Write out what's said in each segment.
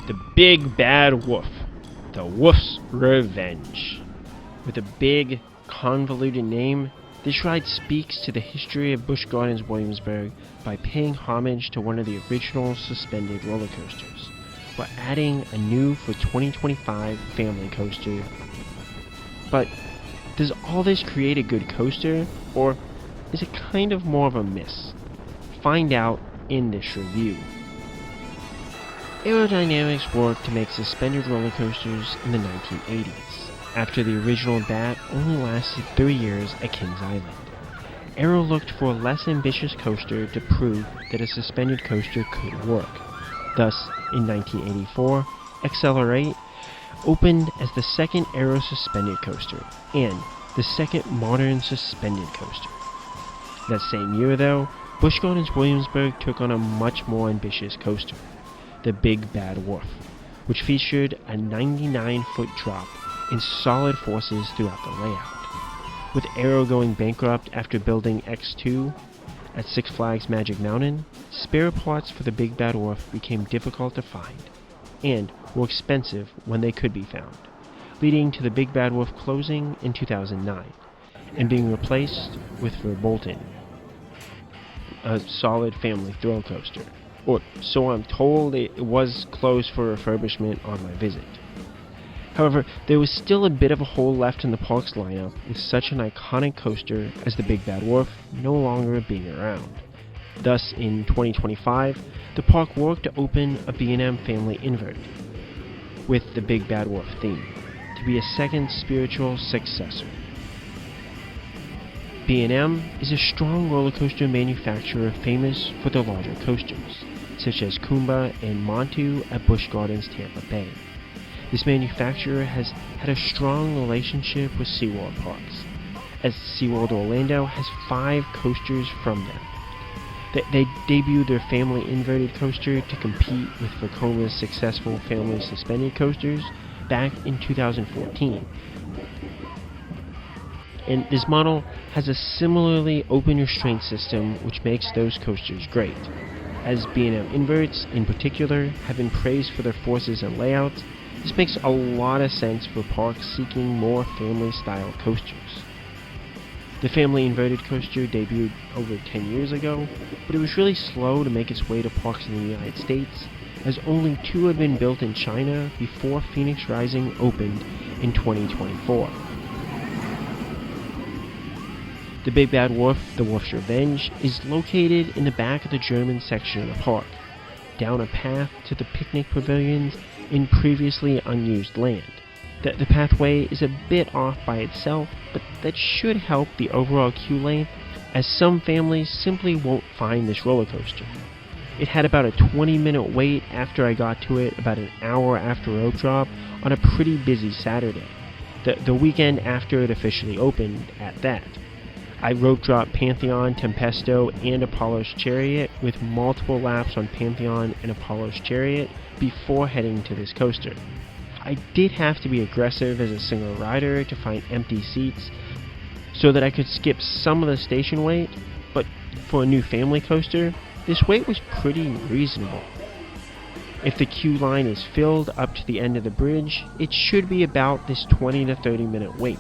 The Big Bad Wolf, The Wolf's Revenge. With a big, convoluted name, this ride speaks to the history of Busch Gardens Williamsburg by paying homage to one of the original suspended roller coasters, while adding a new for 2025 family coaster. But does all this create a good coaster, or is it kind of more of a miss? Find out in this review. Aerodynamics worked to make suspended roller coasters in the 1980s, after the original bat only lasted 3 years at Kings Island. Aero looked for a less ambitious coaster to prove that a suspended coaster could work. Thus, in 1984, Accelerate opened as the second Aero suspended coaster, and the second modern suspended coaster. That same year though, Busch Gardens Williamsburg took on a much more ambitious coaster, the Big Bad Wolf, which featured a 99-foot drop and solid forces throughout the layout. With Aero going bankrupt after building X2 at Six Flags Magic Mountain, spare parts for the Big Bad Wolf became difficult to find, and more expensive when they could be found, leading to the Big Bad Wolf closing in 2009, and being replaced with Verbolten, a solid family thrill coaster, or so I'm told. It was closed for refurbishment on my visit. However, there was still a bit of a hole left in the park's lineup with such an iconic coaster as the Big Bad Wolf no longer being around. Thus, in 2025, the park worked to open a B&M Family Invert with the Big Bad Wolf theme, to be a second spiritual successor. B&M is a strong roller coaster manufacturer famous for their larger coasters, such as Kumba and Montu at Busch Gardens, Tampa Bay. This manufacturer has had a strong relationship with SeaWorld parks, as SeaWorld Orlando has 5 coasters from them. They debuted their family inverted coaster to compete with Vekoma's successful family suspended coasters back in 2014. And this model has a similarly open restraint system which makes those coasters great. As B&M inverts in particular have been praised for their forces and layouts, this makes a lot of sense for parks seeking more family-style coasters. The family inverted coaster debuted over 10 years ago, but it was really slow to make its way to parks in the United States, as only 2 had been built in China before Phoenix Rising opened in 2024. The Big Bad Wolf, The Wolf's Revenge, is located in the back of the German section of the park, down a path to the picnic pavilions in previously unused land. The pathway is a bit off by itself, but that should help the overall queue length, as some families simply won't find this roller coaster. It had about a 20-minute wait after I got to it about an hour after rope drop on a pretty busy Saturday, the weekend after it officially opened at that. I rope dropped Pantheon, Tempesto, and Apollo's Chariot with multiple laps on Pantheon and Apollo's Chariot before heading to this coaster. I did have to be aggressive as a single rider to find empty seats so that I could skip some of the station wait, but for a new family coaster, this wait was pretty reasonable. If the queue line is filled up to the end of the bridge, it should be about this 20 to 30 minute wait.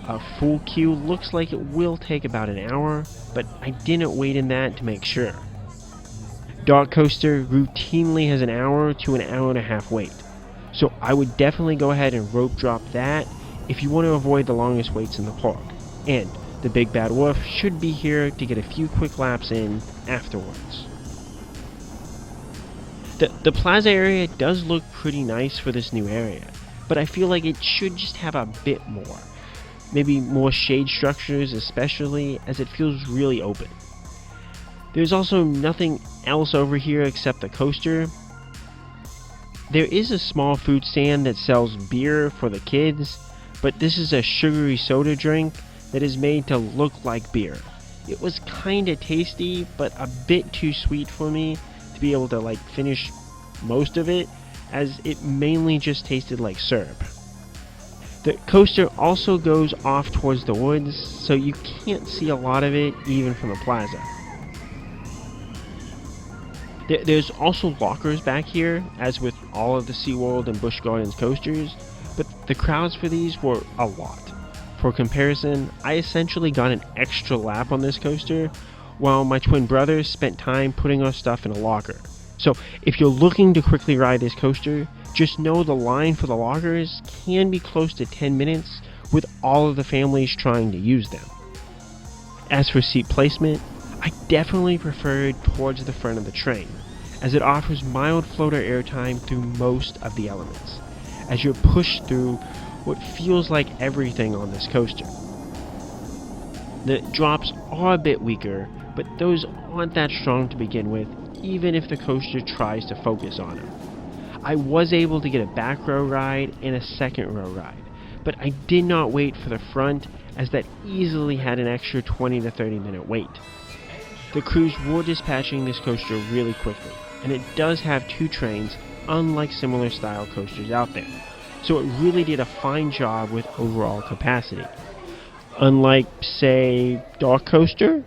A full queue looks like it will take about an hour, but I didn't wait in that to make sure. Dark Coaster routinely has an hour to an hour and a half wait, so I would definitely go ahead and rope drop that if you want to avoid the longest waits in the park. And the Big Bad Wolf should be here to get a few quick laps in afterwards. The Plaza area does look pretty nice for this new area, but I feel like it should just have a bit more. Maybe more shade structures, especially as it feels really open. There's also nothing else over here except the coaster. There is a small food stand that sells beer for the kids, but this is a sugary soda drink that is made to look like beer. It was kinda tasty, but a bit too sweet for me to be able to finish most of it, as it mainly just tasted like syrup. The coaster also goes off towards the woods, so you can't see a lot of it even from the plaza. There's also lockers back here, as with all of the SeaWorld and Busch Gardens coasters, but the crowds for these were a lot. For comparison, I essentially got an extra lap on this coaster, while my twin brothers spent time putting our stuff in a locker. So if you're looking to quickly ride this coaster, just know the line for the lockers can be close to 10 minutes with all of the families trying to use them. As for seat placement, I definitely preferred towards the front of the train, as it offers mild floater airtime through most of the elements, as you're pushed through what feels like everything on this coaster. The drops are a bit weaker, but those aren't that strong to begin with, even if the coaster tries to focus on them. I was able to get a back row ride and a second row ride, but I did not wait for the front, as that easily had an extra 20 to 30 minute wait. The crews were dispatching this coaster really quickly, and it does have 2 trains, unlike similar style coasters out there, so it really did a fine job with overall capacity. Unlike, say, Dark Coaster?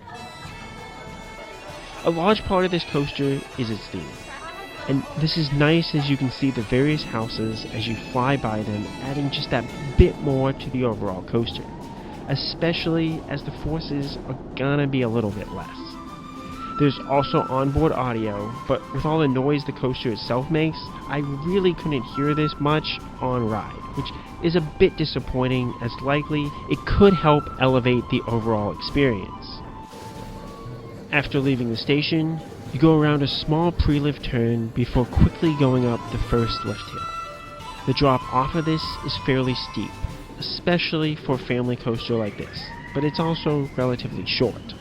A large part of this coaster is its theme, and this is nice as you can see the various houses as you fly by them, adding just that bit more to the overall coaster, especially as the forces are gonna be a little bit less. There's also onboard audio, but with all the noise the coaster itself makes, I really couldn't hear this much on ride, which is a bit disappointing, as likely it could help elevate the overall experience. After leaving the station, you go around a small pre-lift turn before quickly going up the first lift hill. The drop off of this is fairly steep, especially for a family coaster like this, but it's also relatively short.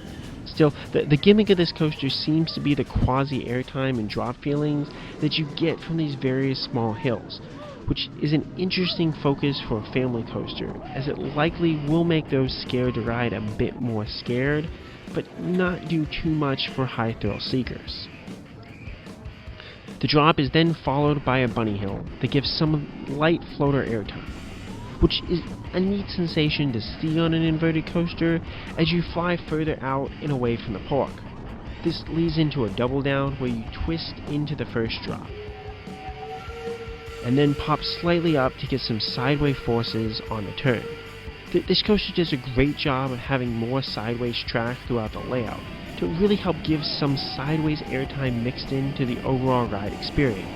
Still, the gimmick of this coaster seems to be the quasi-airtime and drop feelings that you get from these various small hills, which is an interesting focus for a family coaster, as it likely will make those scared to ride a bit more scared, but not do too much for high thrill seekers. The drop is then followed by a bunny hill that gives some light floater airtime, which is a neat sensation to see on an inverted coaster as you fly further out and away from the park. This leads into a double down where you twist into the first drop, and then pop slightly up to get some sideways forces on the turn. This coaster does a great job of having more sideways track throughout the layout to really help give some sideways airtime mixed into the overall ride experience.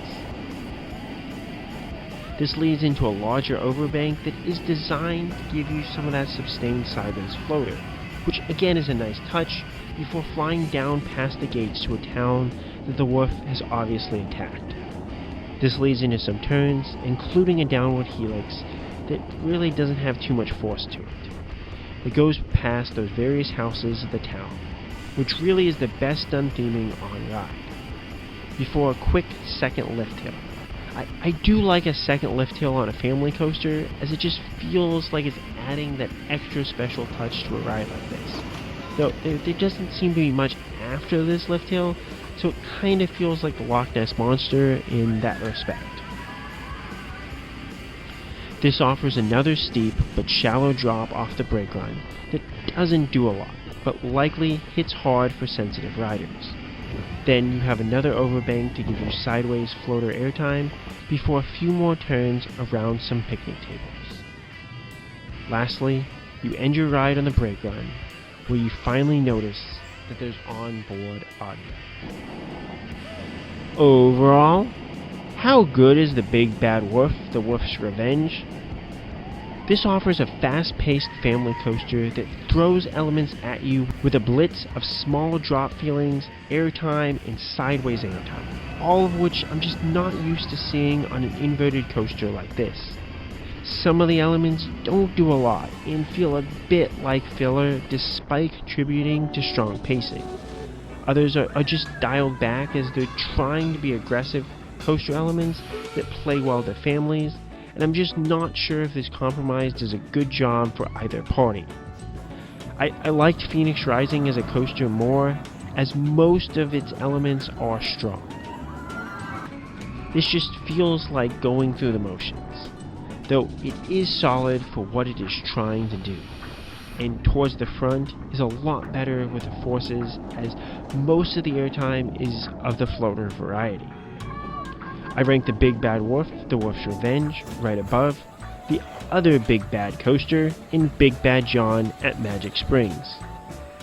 This leads into a larger overbank that is designed to give you some of that sustained sideways floater, which again is a nice touch before flying down past the gates to a town that the wharf has obviously intact. This leads into some turns, including a downward helix that really doesn't have too much force to it. It goes past those various houses of the town, which really is the best done theming on ride, before a quick second lift hill. I do like a second lift hill on a family coaster, as it just feels like it's adding that extra special touch to a ride like this. Though there doesn't seem to be much after this lift hill, so it kind of feels like the Loch Ness Monster in that respect. This offers another steep but shallow drop off the brake line that doesn't do a lot, but likely hits hard for sensitive riders. Then you have another overbank to give you sideways floater airtime before a few more turns around some picnic tables. Lastly, you end your ride on the brake line, where you finally notice that there's onboard audio. Overall, how good is the Big Bad Wolf, the Wolf's Revenge? This offers a fast-paced family coaster that throws elements at you with a blitz of small drop feelings, airtime, and sideways airtime, all of which I'm just not used to seeing on an inverted coaster like this. Some of the elements don't do a lot and feel a bit like filler despite contributing to strong pacing. Others are just dialed back as they're trying to be aggressive coaster elements that play well to families, and I'm just not sure if this compromise does a good job for either party. I liked Phoenix Rising as a coaster more, as most of its elements are strong. This just feels like going through the motions, though it is solid for what it is trying to do. and towards the front is a lot better with the forces, as most of the airtime is of the floater variety. I rank the Big Bad Wolf, the Wolf's Revenge, right above the other Big Bad coaster in Big Bad John at Magic Springs.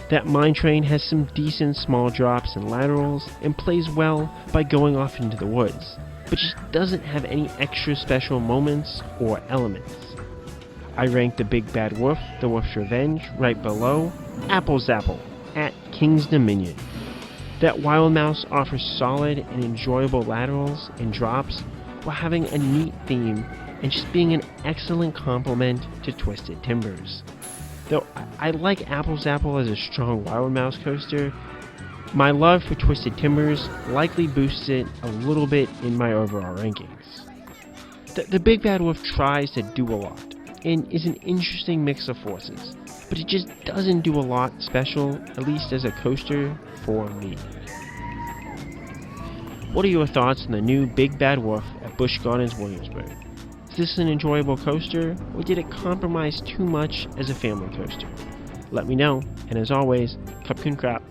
That mine train has some decent small drops and laterals and plays well by going off into the woods, but just doesn't have any extra special moments or elements. I rank the Big Bad Wolf, the Wolf's Revenge, right below Apple Zapple at King's Dominion. That Wild Mouse offers solid and enjoyable laterals and drops while having a neat theme and just being an excellent complement to Twisted Timbers. Though I like Apple Zapple as a strong Wild Mouse coaster, my love for Twisted Timbers likely boosts it a little bit in my overall rankings. The Big Bad Wolf tries to do a lot and is an interesting mix of forces, but it just doesn't do a lot special, at least as a coaster, for me. What are your thoughts on the new Big Bad Wolf at Busch Gardens, Williamsburg? Is this an enjoyable coaster, or did it compromise too much as a family coaster? Let me know, and as always, Cupkin Crap.